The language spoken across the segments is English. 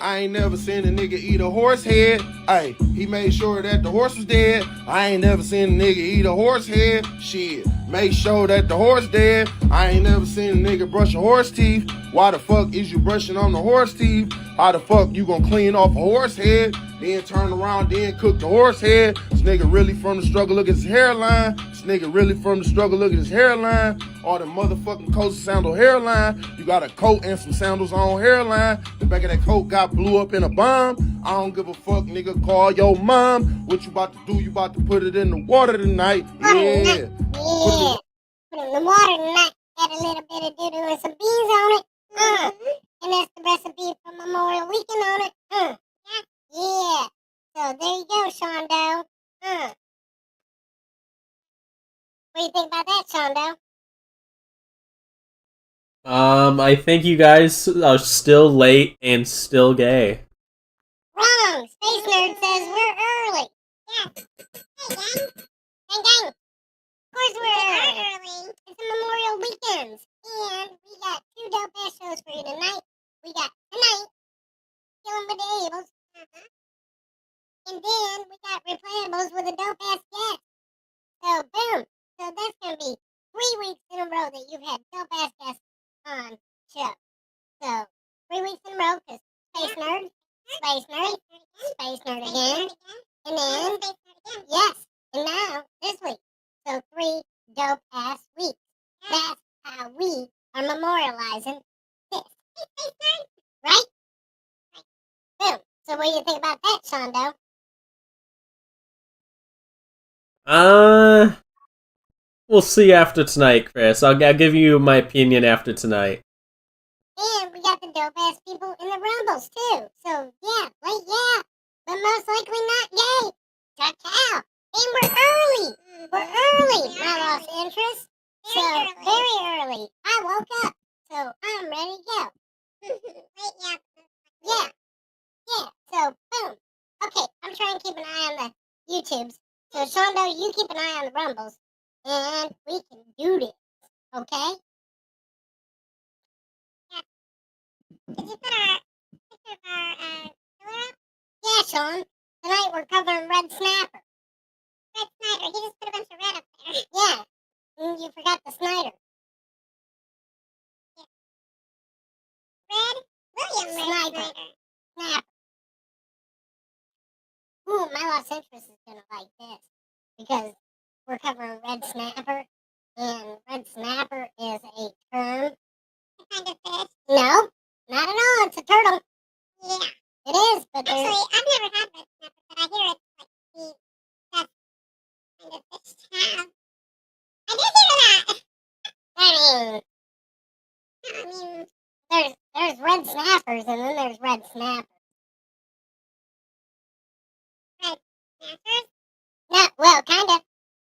I ain't never seen a nigga eat a horse head. Ay, he made sure that the horse was dead. I ain't never seen a nigga eat a horse head. Shit, make sure that the horse dead. I ain't never seen a nigga brush a horse teeth. Why the fuck is you brushing on the horse teeth? How the fuck you gonna clean off a horse head? Then turn around, then cook the horse head. This nigga really from the struggle, look at his hairline. This nigga really from the struggle, look at his hairline. All the motherfucking coats sandal hairline. You got a coat and some sandals on hairline. The back of that coat got blew up in a bomb. I don't give a fuck, nigga, call your mom. What you about to do? You about to put it in the water tonight. Yeah. Yeah. Put it in the water tonight. Add a little bit of doo-doo and some beans on it. And that's the recipe for Memorial Weekend on it. Yeah. So there you go, Shondo. What do you think about that, Shondo? I think you guys are still late and still gay. Wrong. Space Nerd says we're early. Yeah. Hey, gang. Gang. Of course we're early. It's a Memorial Weekend. And we got 2 dope-ass shows for you tonight. We got tonight, Killin with the Ables. And then we got Replayables with a dope-ass guest. So, boom. So that's going to be 3 weeks in a row that you've had dope-ass guests on the show. So, 3 weeks in a row, because Space Nerd, Space Nerd again. And then, yes, and now, this week. So 3 dope-ass weeks. That's how we are memorializing this. Right? Boom. So what do you think about that, Shondo? We'll see after tonight, Chris. I'll give you my opinion after tonight. And we got the dope-ass people in the Rumbles, too. So, yeah, but most likely not gay. Ciao. And we're early. My lost interest. So, very early. I woke up. So, I'm ready to go. Yeah. So, boom. Okay, I'm trying to keep an eye on the YouTubes. So, Shondo, you keep an eye on the Rumbles. And we can do this. Okay? Yeah. Did you put our picture of our killer up? Yeah, Sean. Tonight we're covering Red Snapper. Red Snyder. He just put a bunch of red up there. Yeah. And you forgot the Snyder. Yeah. Red William Snyder. Snapper. Ooh, my lost interest is gonna like this. Because we're covering Red Snapper. And Red Snapper is a term. Kind of fish? No, not at all. It's a turtle. Yeah. It is, but actually, I've never had red snapper, but I hear it's like the best kind of fish to have. I did hear that. There's red snappers, and then there's red snappers. Red snappers? No, well, kind of,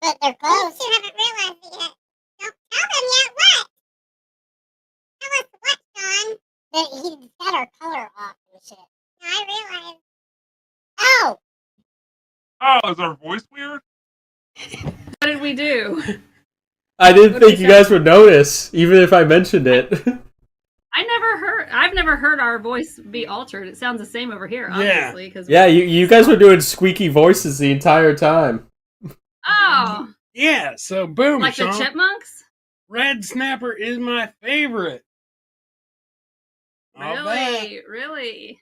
but they're close. You haven't realized it yet. Don't tell them yet. What? Tell us what, John? That he got our color off and shit. No, I realize. Oh! Oh, is our voice weird? What did we do? I didn't think you guys would notice, even if I mentioned it. I've never heard our voice be altered. It sounds the same over here, obviously. Yeah, you guys were doing squeaky voices the entire time. Oh. Yeah, so boom, Like Sean. the chipmunks? Red Snapper is my favorite. Really?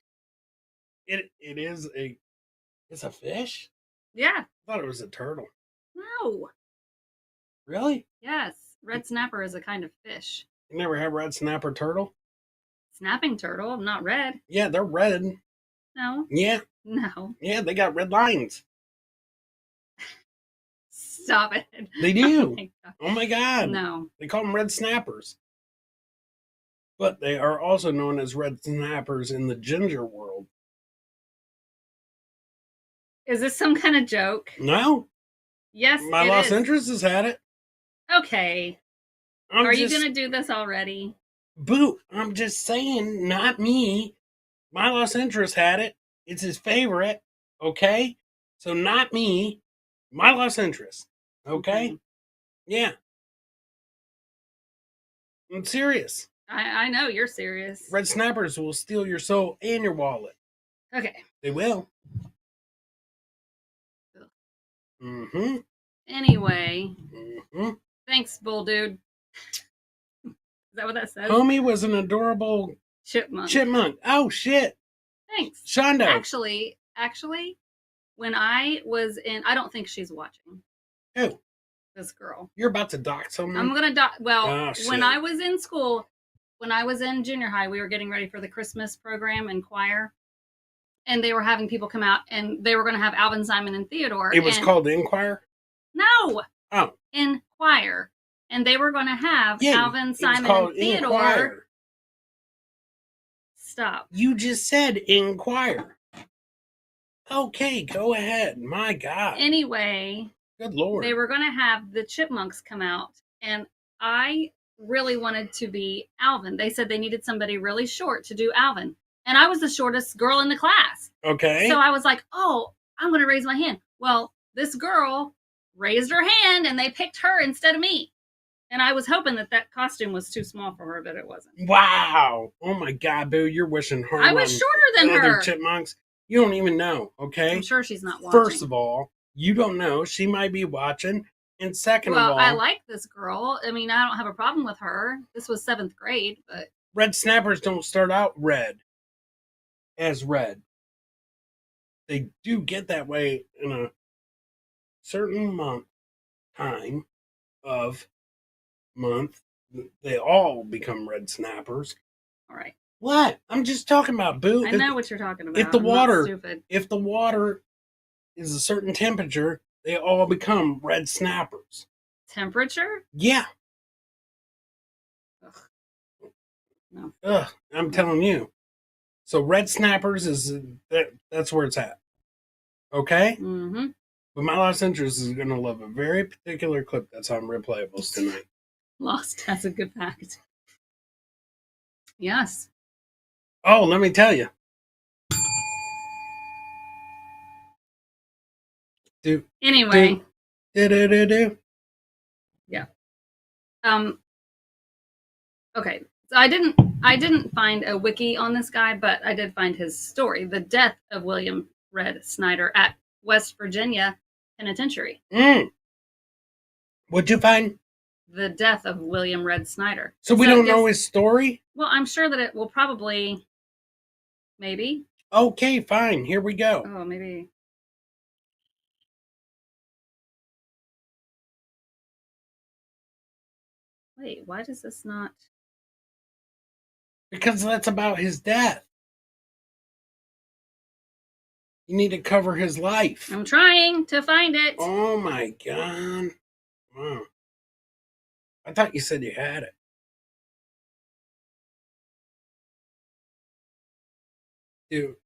It's a fish? Yeah. I thought it was a turtle. No. Really? Yes. Red snapper is a kind of fish. You never had red snapper turtle? Snapping turtle, not red. Yeah, they're red. No. Yeah. No. Yeah, they got red lines. Stop it. They do. Oh my god. No. They call them red snappers. But they are also known as red snappers in the ginger world. Is this some kind of joke? No. Yes, My it lost is. interest has had it. Okay. Are you going to do this already? Boo, I'm just saying, not me. My lost interest had it. It's his favorite. Okay? So not me. My lost interest. Okay? Mm-hmm. Yeah. I'm serious. I know, you're serious. Red snappers will steal your soul and your wallet. Okay. They will. Ugh. Mm-hmm. Anyway, Mm-hmm. thanks, bull dude. Is that what that says? Homie was an adorable Chipmunk. chipmunk. Oh, shit. Thanks. Shondo. Actually, when I was in, I don't think she's watching. Who? This girl. You're about to dox someone? I'm gonna well, Oh, shit. when I was in school, when I was in junior high, we were getting ready for the Christmas program and choir, and they were having people come out, and they were going to have Alvin, Simon, and Theodore. It was and, called Inquire? No. Oh. In choir, and they were going to have Alvin, Simon, and Theodore. Inquire. Stop. You just said Inquire. Okay, go ahead. My God. Anyway, good Lord. They were going to have the chipmunks come out, and I really wanted to be Alvin. They said they needed somebody really short to do Alvin, and I was the shortest girl in the class. Okay. So I was like, oh, I'm going to raise my hand. Well, this girl raised her hand, and they picked her instead of me. And I was hoping that costume was too small for her, but it wasn't. Wow. Oh, my God, Boo. You're wishing harm I was shorter than other her. chipmunks. You don't even know, okay? I'm sure she's not watching. First of all, you don't know. She might be watching. And second of all... Well, I like this girl. I mean, I don't have a problem with her. This was 7th grade, but... Red snappers don't start out red. As red. They do get that way in a certain time of month. They all become red snappers. All right. What? I'm just talking about, Boo. I know what you're talking about. If the I'm not water, stupid. if the water is a certain temperature, they all become red snappers. Temperature? Yeah. Ugh. No. Ugh, I'm telling you. So red snappers that's where it's at. Okay? Mm-hmm. But my lost interest is going to love a very particular clip that's on Replayables tonight. Lost has a good fact. Yes. Oh, let me tell you. Anyway. Do. Yeah. Okay. So I didn't find a wiki on this guy, but I did find his story. The death of William Red Snyder at West Virginia Penitentiary. What'd you find? The death of William Red Snyder. So we don't know his story? Well, I'm sure that it will probably... Maybe. Okay, fine. Here we go. Oh, maybe. Wait, why does this not... Because that's about his death. You need to cover his life. I'm trying to find it. Oh my God. Wow. I thought you said you had it. Do.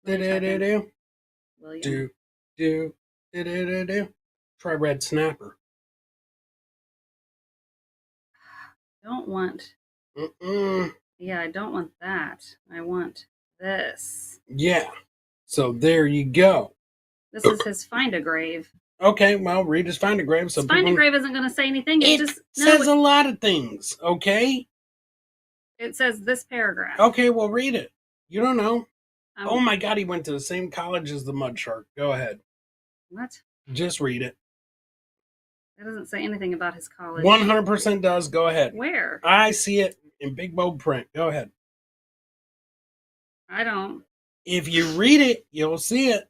William. Do. Try red snapper. Don't want... Yeah, I don't want that. I want this. Yeah. So there you go. This is his Find a Grave. Okay, well, read his Find a Grave. So Find a Grave isn't going to say anything. It just says a lot of things, okay? It says this paragraph. Okay, well, read it. You don't know. Oh my God, he went to the same college as the Mud Shark. Go ahead. What? Just read it. It doesn't say anything about his college. 100% does. Go ahead. Where? I see it in big bold print. Go ahead. I don't. If you read it, you'll see it.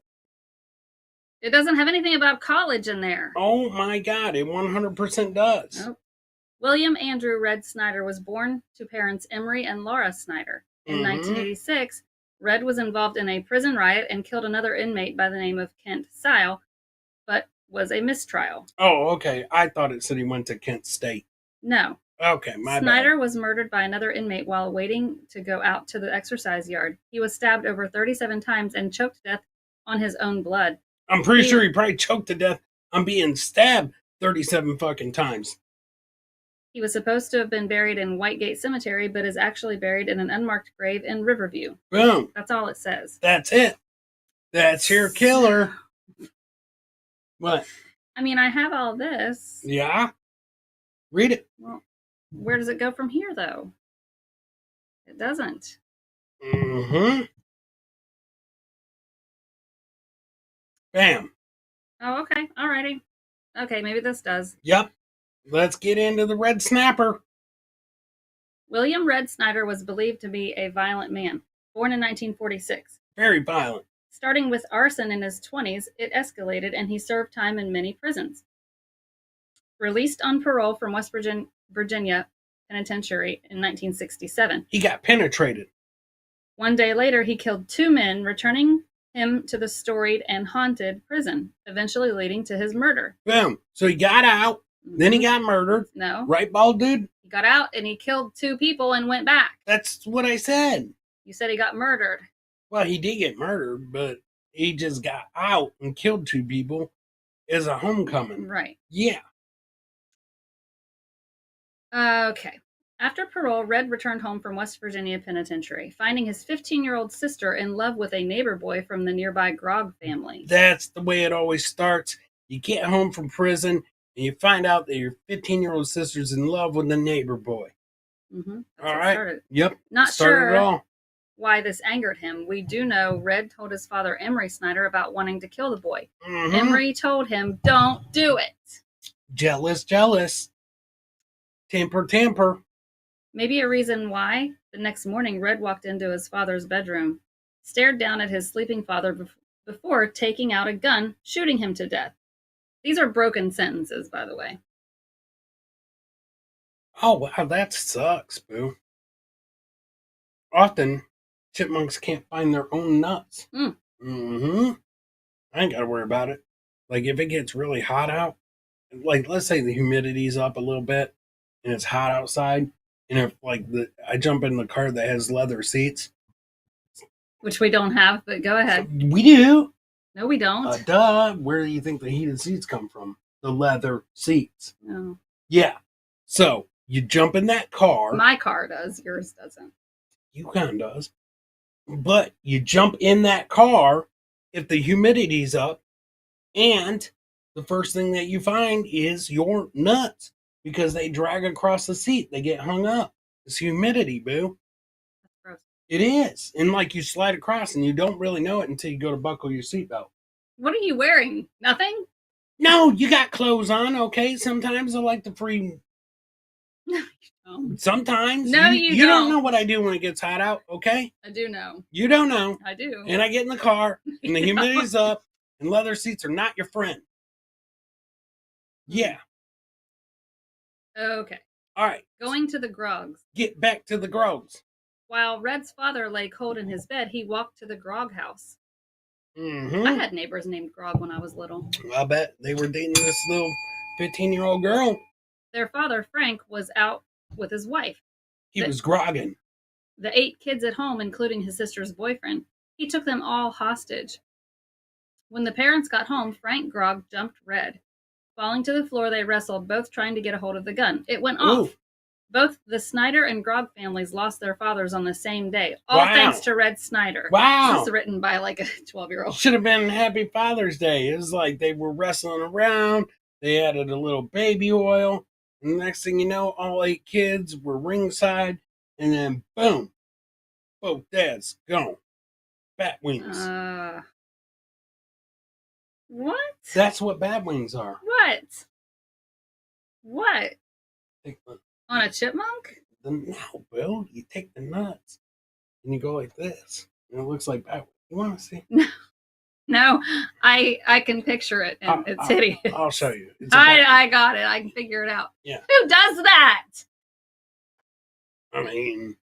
It doesn't have anything about college in there. Oh my God, it 100% does. Nope. William Andrew Red Snyder was born to parents Emery and Laura Snyder. In 1986, Red was involved in a prison riot and killed another inmate by the name of Kent Sile, but was a mistrial. Oh, okay. I thought it said he went to Kent State. No. Okay, my Snyder bad. was murdered by another inmate while waiting to go out to the exercise yard. He was stabbed over 37 times and choked to death on his own blood. I'm pretty sure he probably choked to death on being stabbed 37 fucking times. He was supposed to have been buried in Whitegate Cemetery, but is actually buried in an unmarked grave in Riverview. Boom. That's all it says. That's it. That's your killer. What? I mean, I have all this. Yeah? Read it. Well, where does it go from here, though? It doesn't. Mm-hmm. Bam. Oh, okay. Alrighty. Okay, maybe this does. Yep. Let's get into the red snapper. William Red Snyder was believed to be a violent man, born in 1946. Very violent. Starting with arson in his 20s, it escalated and he served time in many prisons. Released on parole from West Virginia Penitentiary in 1967. He got penetrated. One day later, he killed 2 men, returning him to the storied and haunted prison, eventually leading to his murder. Boom. So he got out, then he got murdered. No. Right, bald dude? He got out and he killed 2 people and went back. That's what I said. You said he got murdered. Well, he did get murdered, but he just got out and killed 2 people as a homecoming. Right. Yeah. Okay. After parole, Red returned home from West Virginia Penitentiary, finding his 15-year-old sister in love with a neighbor boy from the nearby Grogg family. That's the way it always starts. You get home from prison and you find out that your 15-year-old sister's in love with the neighbor boy. Mm-hmm. All right. Started. Yep. Not started sure it all. why this angered him. We do know Red told his father, Emery Snyder, about wanting to kill the boy. Mhm. Emery told him, don't do it. Jealous. Temper. Maybe a reason why. The next morning, Red walked into his father's bedroom, stared down at his sleeping father before taking out a gun, shooting him to death. These are broken sentences, by the way. Oh, wow, that sucks, boo. Often, chipmunks can't find their own nuts. Mm. Mm-hmm. I ain't got to worry about it. Like, if it gets really hot out, like, let's say the humidity's up a little bit, and it's hot outside, and if, like, I jump in the car that has leather seats. Which we don't have, but go ahead. We do. No, we don't. Duh. Where do you think the heated seats come from? The leather seats. No. Yeah. So, you jump in that car. My car does. Yours doesn't. You kind of does. But you jump in that car if the humidity's up, and the first thing that you find is your nuts because they drag across the seat. They get hung up. It's humidity, boo. That's gross. It is. And like you slide across and you don't really know it until you go to buckle your seatbelt. What are you wearing? Nothing? No, you got clothes on, okay? Sometimes I like the free. No, you don't. Sometimes. No, you don't know what I do when it gets hot out, okay? I do know. You don't know. I do. And I get in the car and the humidity's up and leather seats are not your friend. Yeah. Okay. All right. Going to the Groggs. Get back to the Grogs. While Red's father lay cold in his bed, he walked to the Grogg house. Mm-hmm. I had neighbors named Grogg when I was little. I bet they were dating this little 15-year-old girl. Their father, Frank, was out with his wife. He was grogging. The 8 kids at home, including his sister's boyfriend, he took them all hostage. When the parents got home, Frank Grogg jumped Red. Falling to the floor, they wrestled, both trying to get a hold of the gun. It went off. Ooh. Both the Snyder and Grogg families lost their fathers on the same day, all Wow. thanks to Red Snyder. Wow. This is written by like a 12-year-old. Should have been Happy Father's Day. It was like they were wrestling around. They added a little baby oil. And the next thing you know, all 8 kids were ringside. And then, boom. Both dads gone. Bat wings. What? That's what bat wings are. What? What? Take the, On a chipmunk? no, Bill. You take the nuts and you go like this. And it looks like bat wings. You want to see? No, I can picture it, and it's hideous. I'll show you. It's I got it. I can figure it out. Yeah. Who does that? I mean,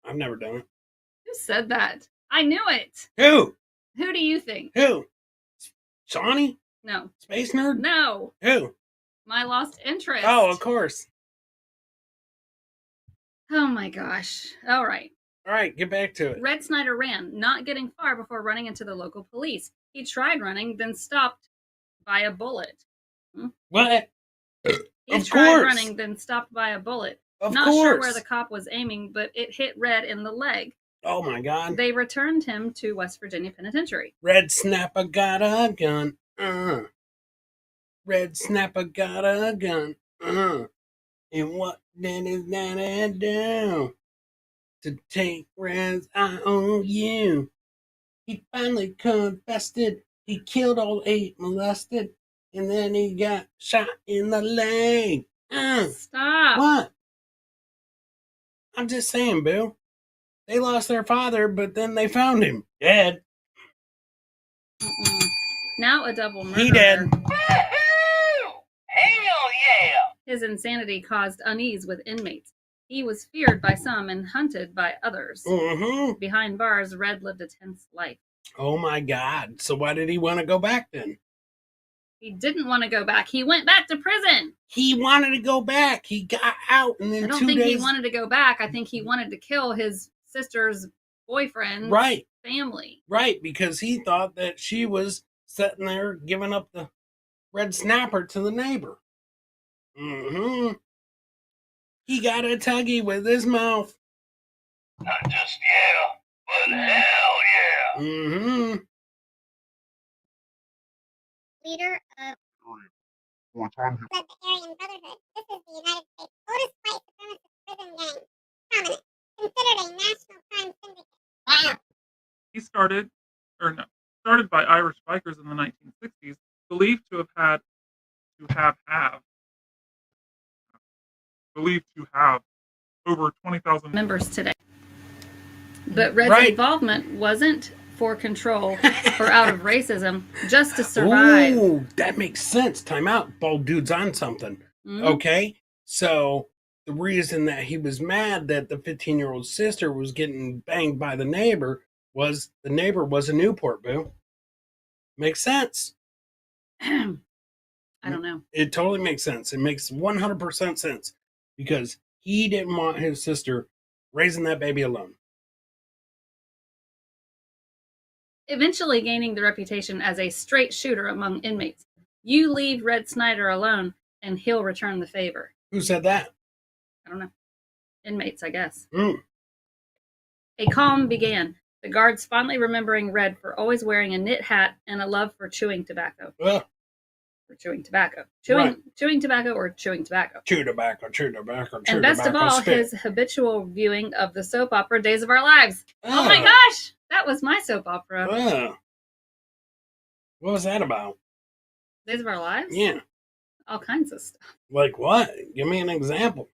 I've never done it. Who said that? I knew it. Who? Who do you think? Who? Shawnee? No. Space nerd? No. Who? My lost interest. Oh, of course. Oh my gosh. All right. All right, get back to it. Red Snyder ran, not getting far before running into the local police. He tried running, then stopped by a bullet. What? He Of tried course. running, then stopped by a bullet. Of Not course. sure where the cop was aiming, but it hit Red in the leg. Oh my God. They returned him to West Virginia Penitentiary. Red Snapper got a gun. Red Snapper got a gun. And what did his daddy do? To take Red's eye on you. He finally confessed it. He killed old 8, molested, and then he got shot in the leg. Stop. What? I'm just saying, Bill. They lost their father, but then they found him dead. Mm-mm. Now a double murderer. He dead. Hell yeah! His insanity caused unease with inmates. He was feared by some and hunted by others. Mm-hmm. Behind bars, Red lived a tense life. Oh my God. So why did he want to go back then? He didn't want to go back. He went back to prison. He wanted to go back. He got out, and then I don't 2 think days. he wanted to go back. I think he wanted to kill his sister's boyfriend's Right. family. Right, because he thought that she was sitting there giving up the red snapper to the neighbor. Mm-hmm. He got a tuggy with his mouth. Not just yeah, but hell yeah! Mm-hmm. Leader of led the Aryan Brotherhood. This is the United States' oldest white supremacist prison gang. Prominent. Considered a national crime syndicate. He started by Irish bikers in the 1960s, believed to have over 20,000 members today. But Red's Right. involvement wasn't for control or out of racism, just to survive. Ooh, that makes sense. Time out. Bald dude's on something. Mhm. Okay, so the reason that he was mad that the 15-year-old sister was getting banged by the neighbor was the neighbor was a Newport, boo. Makes sense. I don't know. It totally makes sense. It makes 100% sense because he didn't want his sister raising that baby alone. Eventually gaining the reputation as a straight shooter among inmates. You leave Red Snyder alone and he'll return the favor. Who said that? I don't know. Inmates, I guess. Mm. A calm began, the guards fondly remembering Red for always wearing a knit hat and a love for chewing tobacco. Ugh. Or chewing tobacco. Right. Chewing tobacco or chewing tobacco. Chew tobacco, chew tobacco, chew And best of tobacco, all, spit. his habitual viewing of the soap opera Days of Our Lives. Oh my Ugh. gosh! That was my soap opera. Ugh. What was that about? Days of Our Lives? Yeah. All kinds of stuff. Like what? Give me an example.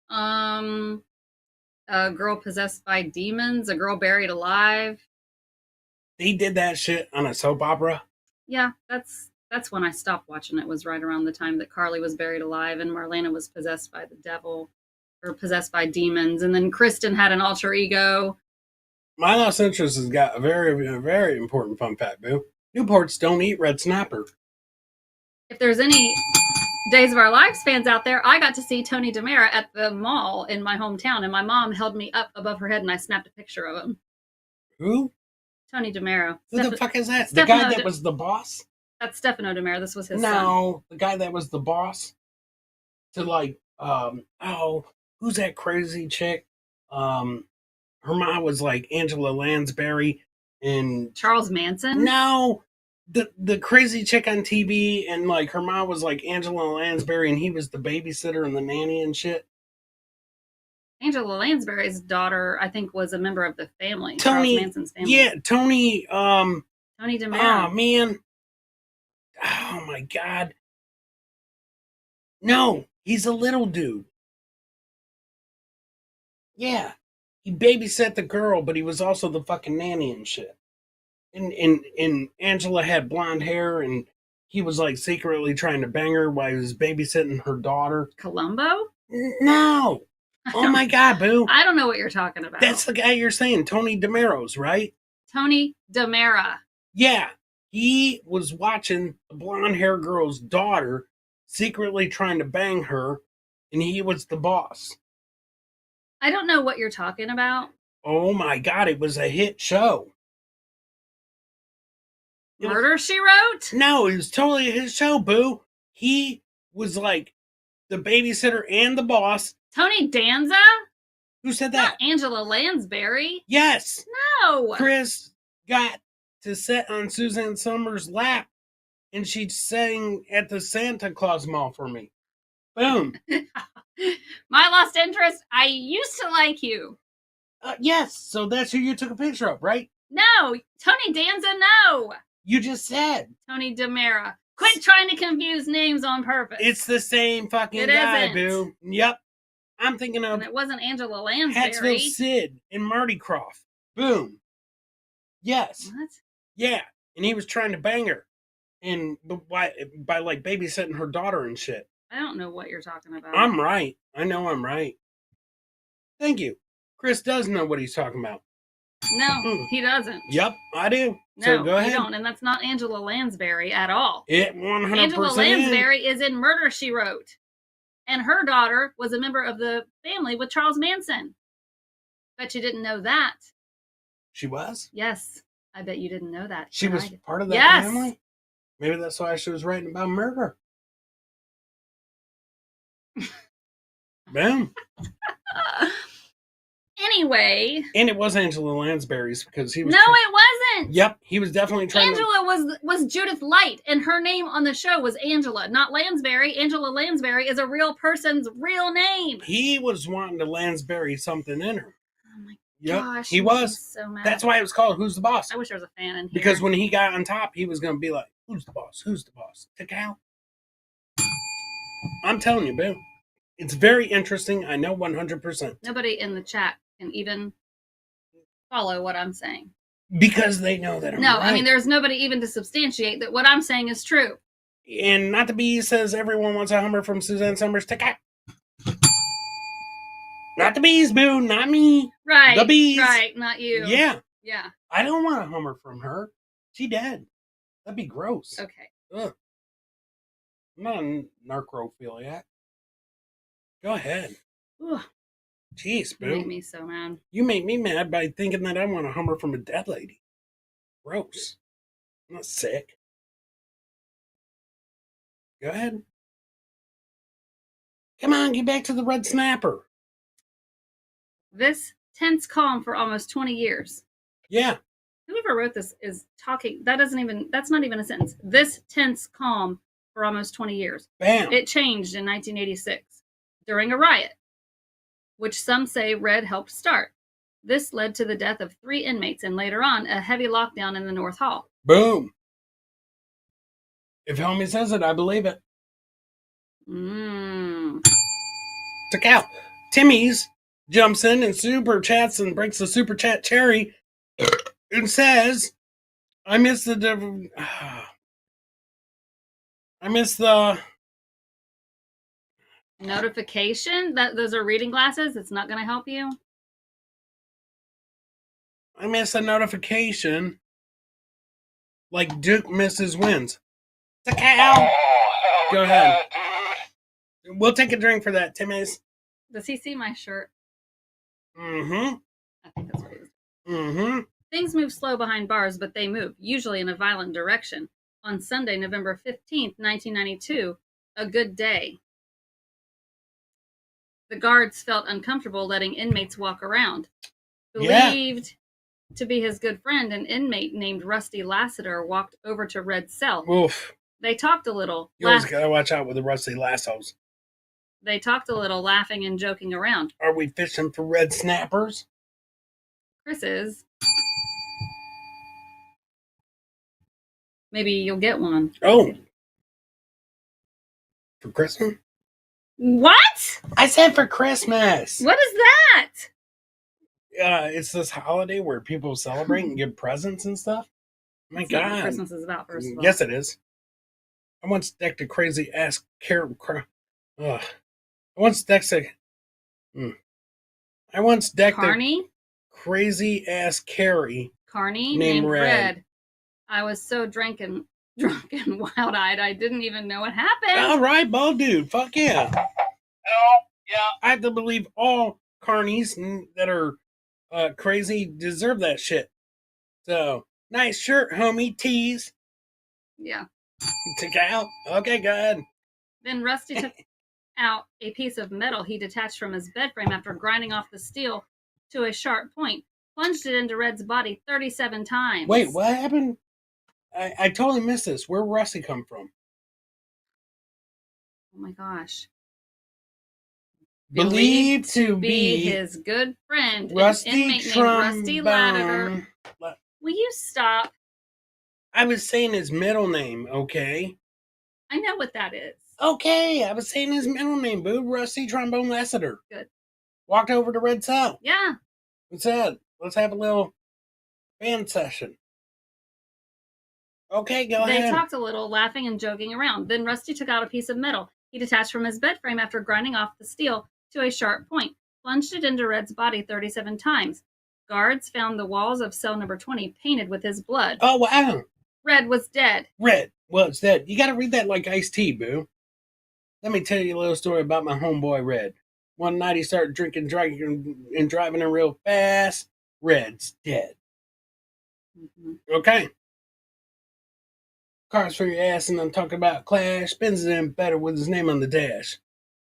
A girl possessed by demons, a girl buried alive. They did that shit on a soap opera? Yeah, that's when I stopped watching it. Was right around the time that Carly was buried alive and Marlena was possessed by the devil or possessed by demons, and then Kristen had an alter ego. My Lost Interest has got a very important fun fact, boo. Newports don't eat red snapper. If there's any Days of Our Lives fans out there, I got to see Tony DiMera at the mall in my hometown, and my mom held me up above her head and I snapped a picture of him. Who? Tony DiMera. Who the fuck is that? The Stefano guy that was the boss? That's Stefano DiMera. This was his son. No, the guy that was the boss. To like, who's that crazy chick? Her mom was like Angela Lansbury and Charles Manson? no, the crazy chick on TV, and like her mom was like Angela Lansbury, and he was the babysitter and the nanny and shit. Angela Lansbury's daughter, I think, was a member of the family. Tony, Charles Manson's family. yeah, Tony. Tony DiMera. Oh man, oh my god, no, he's a little dude. Yeah, he babysat the girl, but he was also the fucking nanny and shit. And Angela had blonde hair, and he was like secretly trying to bang her while he was babysitting her daughter. Columbo? No. Oh my god, boo. I don't know what you're talking about. That's the guy you're saying, Tony DiMero's, right? Tony DiMera. Yeah. He was watching the blonde hair girl's daughter, secretly trying to bang her, and he was the boss. I don't know what you're talking about. Oh my god, it was a hit show. Murder, She Wrote? No, it was totally his show, boo. He was like the babysitter and the boss. Tony Danza? Who said that? Not Angela Lansbury. Yes. No. Chris got to sit on Suzanne Summers' lap, and she sang at the Santa Claus Mall for me. Boom. My Lost Interest, I used to like you. Yes, so that's who you took a picture of, right? No, Tony Danza, no. You just said. Tony DiMera. Quit trying to confuse names on purpose. It's the same fucking It guy, isn't. boo. Yep. I'm thinking of And it wasn't Angela Hatsville Lansbury. Sid and Marty Croft. Boom. Yes. What? Yeah. And he was trying to bang her. And by like babysitting her daughter and shit. I don't know what you're talking about. I'm right. I know I'm right. Thank you. Chris does know what he's talking about. No, he doesn't. Yep, I do. No, So go ahead. you don't, and that's not Angela Lansbury at all. It 100%. Angela Lansbury is in Murder, She Wrote. And her daughter was a member of the family with Charles Manson. Bet you didn't know that. She was? Yes, I bet you didn't know that. She was part of that Yes. family? Maybe that's why she was writing about murder. Boom. Anyway. And it was Angela Lansbury's because he was. No, it wasn't. Yep, he was definitely trying Angela was Judith Light, and her name on the show was Angela, not Lansbury. Angela Lansbury is a real person's real name. He was wanting to Lansbury something in her. Oh my Yep, gosh. he was. So mad. That's why it was called Who's the Boss? I wish there was a fan in here. Because when he got on top, he was going to be like, Who's the boss? Who's the boss? Take out. I'm telling you, boom. It's very interesting. I know 100%. Nobody in the chat can even follow what I'm saying. Because they know that I'm No, right. I mean, there's nobody even to substantiate that what I'm saying is true. And Not the Bee says everyone wants a Hummer from Suzanne Summers. Take out. Not the bees, boo. Not me. Right. The bees. Right, not you. Yeah. Yeah. I don't want a Hummer from her. She dead. That'd be gross. Okay. Ugh. I'm not a narcophiliac. Go ahead. Ugh, Jeez, you make boo. me so mad. You make me mad by thinking that I want a Hummer from a dead lady. Gross. I'm not sick. Go ahead. Come on, get back to the red snapper. This tense calm for almost 20 years. Yeah. Whoever wrote this is talking. That's not even a sentence. This tense calm for almost 20 years. Bam. It changed in 1986 during a riot, which some say Red helped start. This led to the death of 3 inmates and later on a heavy lockdown in the North Hall. Boom. If homie says it, I believe it. Took out. Timmy's jumps in and super chats and breaks the super chat cherry and says, I missed the Notification? Those are reading glasses? It's not going to help you? I missed a notification. Like Duke misses wins. Took out. Oh, Go ahead. We'll take a drink for that, Timmy's. Does he see my shirt? Mm-hmm. I think that's what he was. Mm-hmm. Things move slow behind bars, but they move, usually in a violent direction. On Sunday, November 15th, 1992, a good day. The guards felt uncomfortable letting inmates walk around. Believed to be his good friend, an inmate named Rusty Lassiter walked over to Red's cell. Oof. They talked a little. You always gotta watch out with the rusty lassos. They talked a little, laughing and joking around. Are we fishing for red snappers? Chris is. Maybe you'll get one. Oh. For Christmas? What? I said for Christmas. What is that? It's this holiday where people celebrate and give presents and stuff. My That's not what God. Christmas is about, first of all. Yes, it is. I once decked a crazy ass I once decked Carney? a crazy ass Carrie. Carney Named named Red. Red. I was so drunk and wild-eyed, I didn't even know what happened. All right, bald dude. Fuck yeah. hell yeah. I have to believe all carnies that are crazy deserve that shit. So, nice shirt, homie. Tease. Yeah. Took out. Okay, good. Then Rusty took out a piece of metal he detached from his bed frame after grinding off the steel to a sharp point, plunged it into Red's body 37 times. Wait, what happened? I totally missed this. Where Rusty come from? Oh my gosh. Believed to be his good friend, Rusty an inmate named Rusty Trombone. Will you stop? I was saying his middle name, okay? I know what that is. Okay, I was saying his middle name, boo. Rusty Trombone Lassiter. Good. Walked over to Red Cell Yeah. and said, let's have a little band session. Okay, go They ahead. talked a little, laughing and joking around. Then Rusty took out a piece of metal he detached from his bed frame after grinding off the steel to a sharp point, plunged it into Red's body 37 times. Guards found the walls of cell number 20 painted with his blood. Oh, wow. Red was dead. Red was dead. You gotta read that like iced tea, boo. Let me tell you a little story about my homeboy Red. One night he started drinking, and driving in real fast. Red's dead. Mm-hmm. Okay. Cars for your ass, and I'm talking about Clash. Benz in better with his name on the dash.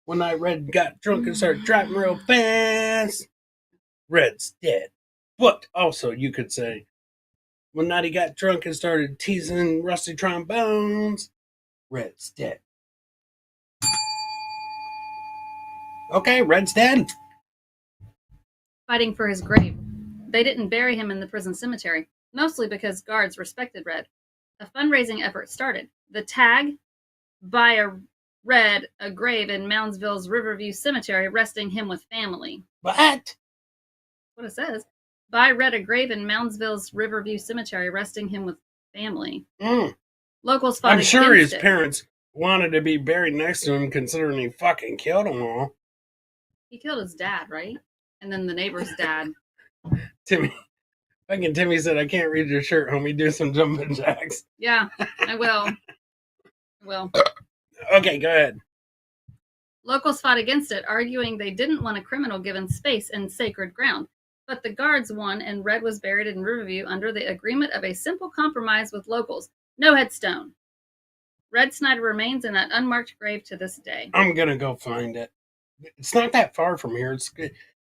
One night Red got drunk and started driving real fast. Red's dead. But also, you could say, one night he got drunk and started teasing Rusty Trombones. Red's dead. Okay, Red's dead. Fighting for his grave. They didn't bury him in the prison cemetery, mostly because guards respected Red. A fundraising effort started. The tag, "Buy a Red a grave in Moundsville's Riverview Cemetery, resting him with family." What? What it says. Buy Red a grave in Moundsville's Riverview Cemetery, resting him with family. Locals fought I'm sure his against it. parents wanted to be buried next to him, considering he fucking killed them all. He killed his dad, right? And then the neighbor's dad. Timmy said, I can't read your shirt, homie. Do some jumping jacks. Yeah, I will. Well, Okay, go ahead. locals fought against it, arguing they didn't want a criminal given space and sacred ground. But the guards won, and Red was buried in Riverview under the agreement of a simple compromise with locals. No headstone. Red Snyder remains in that unmarked grave to this day. I'm going to go find it. It's not that far from here. It's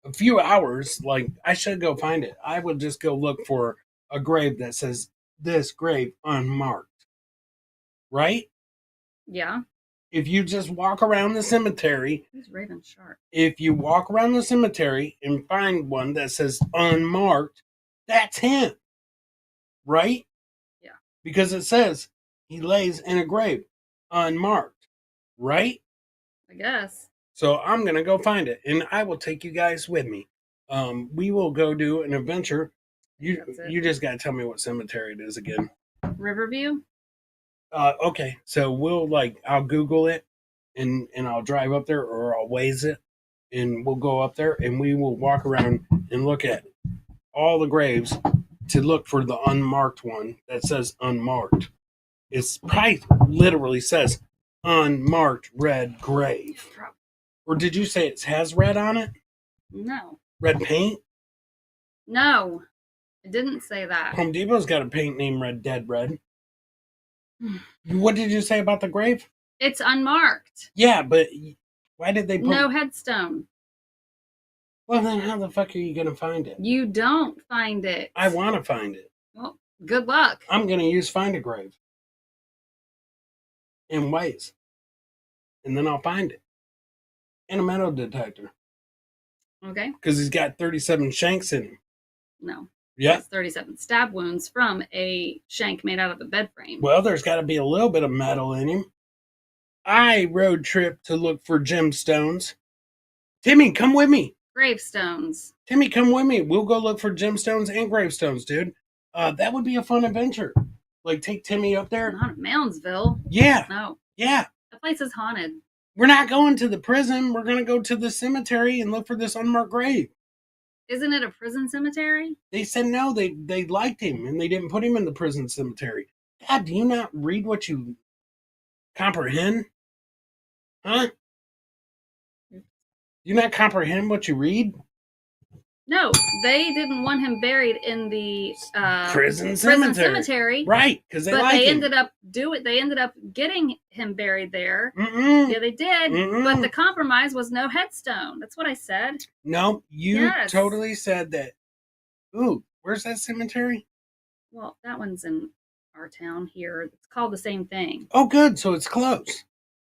a few hours. Like, I should go find it. I would just go look for a grave that says, this grave unmarked. Right? Yeah. If you just walk around the cemetery, Who's Raven Sharp? if you walk around the cemetery and find one that says unmarked, that's him. Right? Yeah. Because it says he lays in a grave unmarked. Right? I guess. So I'm going to go find it, and I will take you guys with me. We will go do an adventure. You just got to tell me what cemetery it is again. Riverview? Okay, so I'll Google it, and I'll drive up there, or I'll Waze it, and we'll go up there, and we will walk around and look at all the graves to look for the unmarked one that says unmarked. It's probably literally says unmarked red grave. Or did you say it has red on it? No. Red paint? No. It didn't say that. Home Depot's got a paint named Red Dead Red. What did you say about the grave? It's unmarked. Yeah, but why did they put... No headstone. Well, then how the fuck are you going to find it? You don't find it. I want to find it. Well, good luck. I'm going to use Find a Grave. In Waze. And then I'll find it. And a metal detector. Okay. Because he's got 37 shanks in him. No. Yeah. It's 37 stab wounds from a shank made out of a bed frame. Well, there's got to be a little bit of metal in him. I road trip to look for gemstones. Timmy, come with me. Gravestones. Timmy, come with me. We'll go look for gemstones and gravestones, dude. That would be a fun adventure. Like, take Timmy up there. Not at Moundsville. Yeah. No. Yeah. That place is haunted. We're not going to the prison. We're going to go to the cemetery and look for this unmarked grave. Isn't it a prison cemetery? They said no, they liked him and they didn't put him in the prison cemetery. God, do you not read what you comprehend? Huh? You not comprehend what you read? No, they didn't want him buried in the Prison cemetery. Right, because But they ended up getting him buried there. Mm-mm. Yeah, they did. Mm-mm. But the compromise was no headstone. That's what I said. No, you Yes. totally said that. Ooh, where's that cemetery? Well, that one's in our town here. It's called the same thing. Oh, good. So it's close.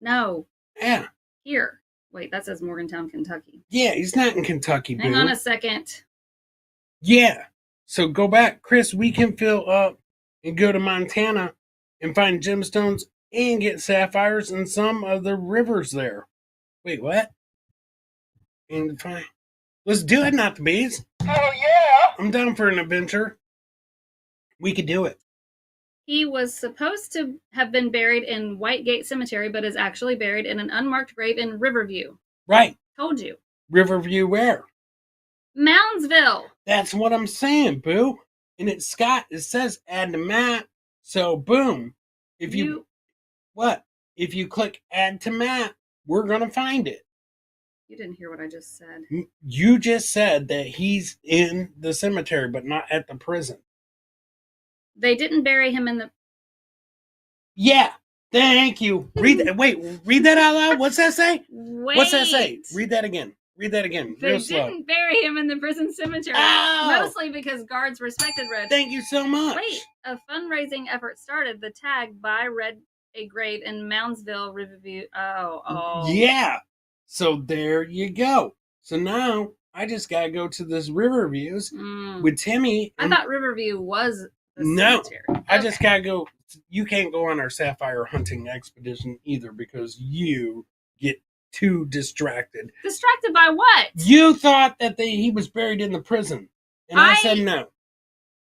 No, Yeah. here. Wait, that says Morgantown, Kentucky. Yeah, he's not in Kentucky, Hang boo. on a second. Yeah. So go back, Chris. We can fill up and go to Montana and find gemstones and get sapphires in some of the rivers there. Wait, what? And fine. Let's do it, not the bees. Hell yeah! I'm down for an adventure. We could do it. He was supposed to have been buried in Whitegate Cemetery, but is actually buried in an unmarked grave in Riverview. Right. Told you. Riverview where? Moundsville. That's what I'm saying, boo. And it says add to map. So boom. If you what? If you click add to map, we're gonna find it. You didn't hear what I just said. You just said that he's in the cemetery, but not at the prison. They didn't bury him in the... Yeah. Thank you. Read that. Wait, read that out loud. What's that say? Wait. What's that say? Read that again. Read that again. They Real slow. didn't bury him in the prison cemetery. Ow! Mostly because guards respected Red. Thank you so much. Wait, a fundraising effort started. The tag by Red a grave in Moundsville, Riverview. Oh. Yeah. So there you go. So now I just gotta go to this Riverviews with Timmy. I thought Riverview was the No, cemetery. I just gotta go. You can't go on our sapphire hunting expedition either because you get too distracted. Distracted by what? You thought that he was buried in the prison, and I said no.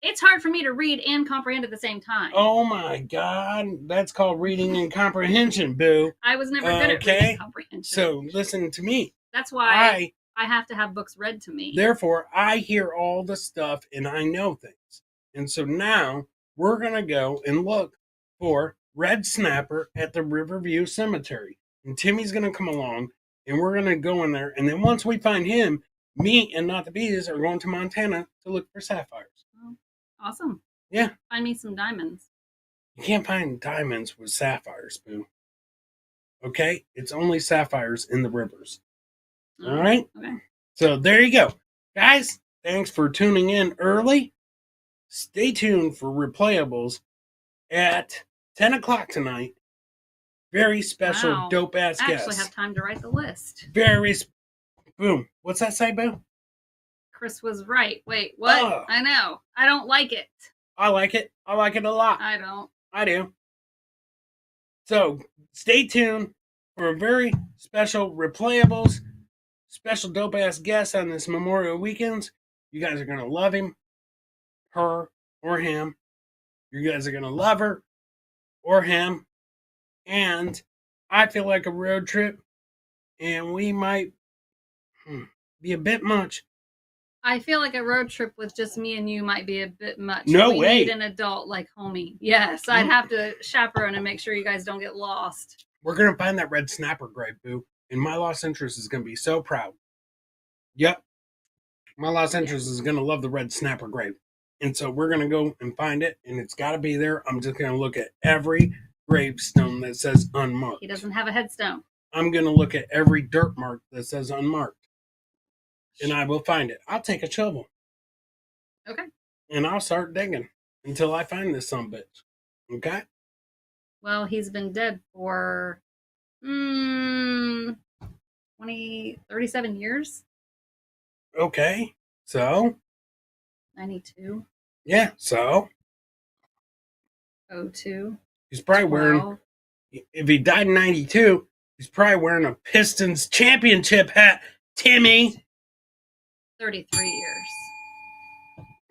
It's hard for me to read and comprehend at the same time. Oh my God, that's called reading and comprehension, boo. I was never good at reading and comprehension. So listen to me. That's why I have to have books read to me. Therefore, I hear all the stuff and I know things. And so now we're going to go and look for Red Snapper at the Riverview Cemetery. And Timmy's going to come along and we're going to go in there. And then once we find him, me and Not the Bees are going to Montana to look for sapphires. Oh, awesome. Yeah. Find me some diamonds. You can't find diamonds with sapphires, boo. Okay? It's only sapphires in the rivers. All right? Okay. So there you go. Guys, thanks for tuning in early. Stay tuned for replayables at 10 o'clock tonight. Very special, dope-ass guest. I actually have time to write the list. Boom. What's that say, boo? Chris was right. Wait, what? Oh. I know. I don't like it. I like it. I like it a lot. I don't. I do. So stay tuned for a very special replayables. Special dope-ass guest on this Memorial Weekends. You guys are going to love him, her, or him. You guys are going to love her or him. And I feel like a road trip, and we might be a bit much. I feel like a road trip with just me and you might be a bit much. No we way. Need an adult like homie. Yes, I'd have to chaperone and make sure you guys don't get lost. We're going to find that Red Snapper grave, boo. And my lost interest is going to be so proud. Yep. My lost interest is going to love the Red Snapper grave. And so we're going to go and find it, and it's got to be there. I'm just going to look at every gravestone that says unmarked. He doesn't have a headstone. I'm going to look at every dirt mark that says unmarked. And I will find it. I'll take a shovel. Okay. And I'll start digging until I find this sumbitch. Okay? Well, he's been dead for 37 years. Okay. So? 92. Yeah, so? 02. He's probably 12. wearing, if he died in 92, he's probably wearing a Pistons championship hat, Timmy. 33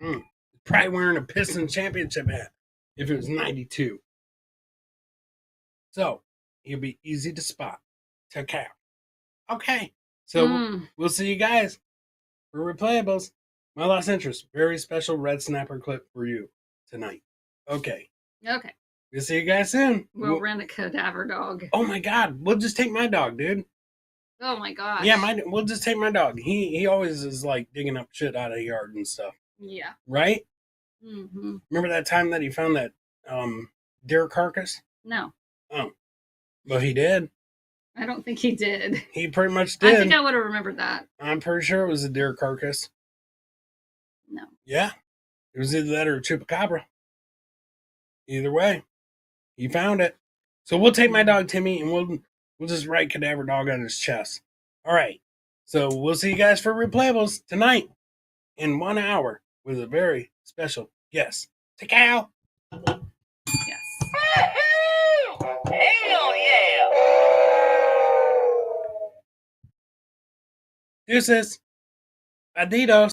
years. Probably wearing a Pistons championship hat if it was 92. So, he'll be easy to spot. To count. Okay. So, we'll see you guys for replayables. My lost interest. Very special Red Snapper clip for you tonight. Okay. Okay. We'll see you guys soon. We'll rent a cadaver dog. Oh my God. We'll just take my dog, dude. Oh my gosh. Yeah, we'll just take my dog. He always is like digging up shit out of the yard and stuff. Yeah. Right? Mm-hmm. Remember that time that he found that deer carcass? No. Oh. Well, he did. I don't think he did. He pretty much did. I think I would have remembered that. I'm pretty sure it was a deer carcass. No. Yeah. It was either that or a chupacabra. Either way, he found it. So we'll take my dog Timmy and we'll just write cadaver dog on his chest. All right. So we'll see you guys for replayables tonight in 1 hour with a very special guest. Take out. Yes. Hell yeah! Deuces. Adios.